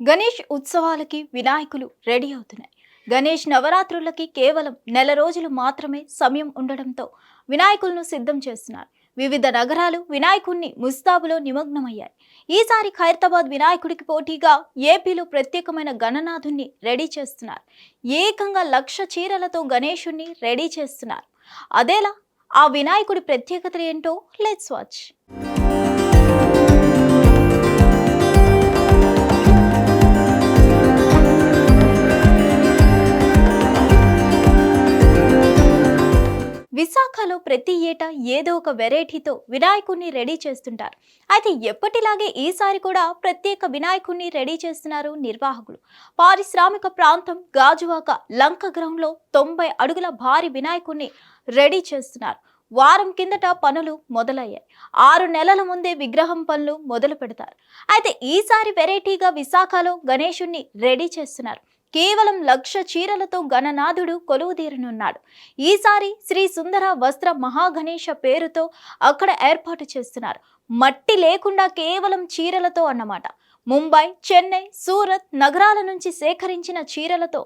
గణేష్ ఉత్సవాలకి వినాయకులు రెడీ అవుతున్నాయి. గణేష్ నవరాత్రులకి కేవలం నెల రోజులు మాత్రమే సమయం ఉండడంతో వినాయకులను సిద్ధం చేస్తున్నారు. వివిధ నగరాలు వినాయకుడిని ముస్తాబులో నిమగ్నమయ్యాయి. ఈసారి ఖైరతాబాద్ వినాయకుడికి పోటీగా ఏపీలో ప్రత్యేకమైన గణనాథుణ్ణి రెడీ చేస్తున్నారు. ఏకంగా 1,00,000 చీరలతో గణేశుణ్ణి రెడీ చేస్తున్నారు. అదేలా ఆ వినాయకుడి ప్రత్యేకతలు ఏంటో లెట్స్ వాచ్. విశాఖలో ప్రతి ఏటా ఏదో ఒక వెరైటీతో వినాయకుడిని రెడీ చేస్తుంటారు. అయితే ఎప్పటిలాగే ఈసారి కూడా ప్రత్యేక వినాయకుడిని రెడీ చేస్తున్నారు నిర్వాహకులు. పారిశ్రామిక ప్రాంతం గాజువాక లంక గ్రౌండ్లో 90 అడుగుల భారీ వినాయకుడిని రెడీ చేస్తున్నారు. వారం కిందట పనులు మొదలయ్యాయి. 6 నెలల ముందే విగ్రహం పనులు మొదలు పెడతారు. అయితే ఈసారి వెరైటీగా విశాఖలో గణేశుణ్ణి రెడీ చేస్తున్నారు. కేవలం 1,00,000 చీరలతో గణనాథుడు కొలువుదీరనున్నాడు. ఈసారి శ్రీ సుందర వస్త్ర మహాగణేశ పేరుతో అక్కడ ఏర్పాటు చేస్తున్నారు. మట్టి లేకుండా కేవలం చీరలతో అన్నమాట. ముంబై, చెన్నై, సూరత్ నగరాల నుంచి సేకరించిన చీరలతో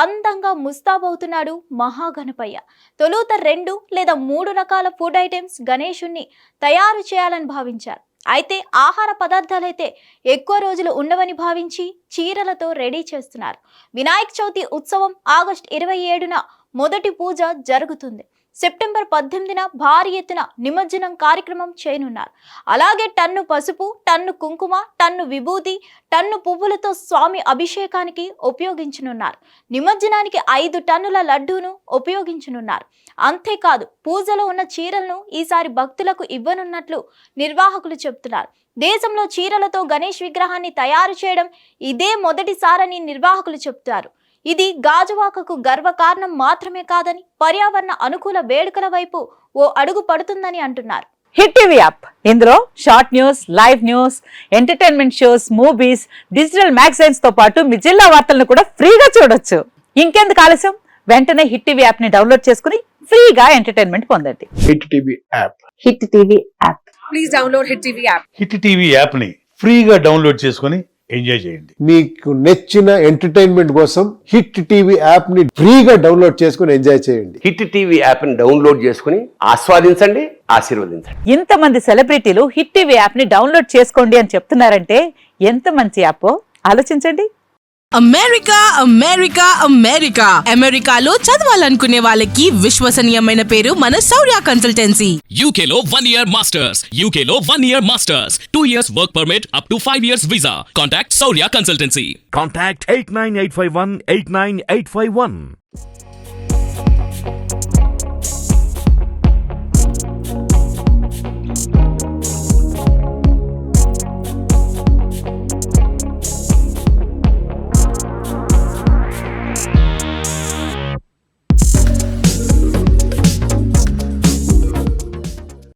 అందంగా ముస్తాబవుతున్నాడు మహాగణపయ్య. తొలుత 2 లేదా 3 రకాల ఫుడ్ ఐటమ్స్ గణేశుణ్ణి తయారు చేయాలని భావించారు. అయితే ఆహార పదార్థాలైతే ఎక్కువ రోజులు ఉండవని భావించి చీరలతో రెడీ చేస్తున్నారు. వినాయక చవితి ఉత్సవం ఆగస్టు 27న మొదటి పూజ జరుగుతుంది. సెప్టెంబర్ 18న భారీ ఎత్తున నిమజ్జనం కార్యక్రమం చేయనున్నారు. అలాగే టన్ను పసుపు, టన్ను కుంకుమ, టన్ను విభూతి, టన్ను పువ్వులతో స్వామి అభిషేకానికి ఉపయోగించనున్నారు. నిమజ్జనానికి 5 టన్నుల లడ్డూను ఉపయోగించనున్నారు. అంతేకాదు పూజలో ఉన్న చీరలను ఈసారి భక్తులకు ఇవ్వనున్నట్లు నిర్వాహకులు చెబుతున్నారు. దేశంలో చీరలతో గణేష్ విగ్రహాన్ని తయారు చేయడం ఇదే మొదటిసారని నిర్వాహకులు చెబుతారు. ఇది గాజువాకకు గర్వకారణం మాత్రమే కాదని పర్యావరణ అనుకూల వేడుకల వైపు ఓ అడుగు పడుతుందని అంటున్నారు. హిట్ టీవీ యాప్, ఇందులో short news, live news, entertainment shows, movies, digital magazines తో పాటు మీ జిల్లా వార్తలను కూడా ఫ్రీగా చూడొచ్చు. ఇంకెందుకు ఆలస్యం, వెంటనే హిట్ టీవీ యాప్ ని డౌన్లోడ్ చేసుకుని ఫ్రీగా ఎంటర్టైన్మెంట్ పొందండి. Hit TV app. Hit TV app. Please download hit TV app. Hit TV app ని ఫ్రీగా డౌన్లోడ్ చేసుకుని ఎంజాయ్ చేయండి. మీకు నచ్చిన ఎంటర్టైన్మెంట్ కోసం హిట్ టీవీ యాప్ ని ఫ్రీగా డౌన్లోడ్ చేసుకుని ఎంజాయ్ చేయండి. హిట్ టీవీ యాప్ ని డౌన్లోడ్ చేసుకుని ఆస్వాదించండి, ఆశీర్వదించండి. ఇంతమంది సెలబ్రిటీలు హిట్ టీవీ యాప్ ని డౌన్లోడ్ చేసుకోండి అని చెప్తున్నారంటే ఎంత మంచి యాప్ ఆలోచించండి. అమెరికా అమెరికా అమెరికా అమెరికాలో చదవాలనుకునే వాళ్ళకి విశ్వసనీయమైన పేరు మన శౌర్య కన్సల్టెన్సీ. UK లో 1 year masters, UK లో 1 year masters, 2 years work permit up to 5 years visa. Contact Saurya Consultancy. Contact 89851 89851.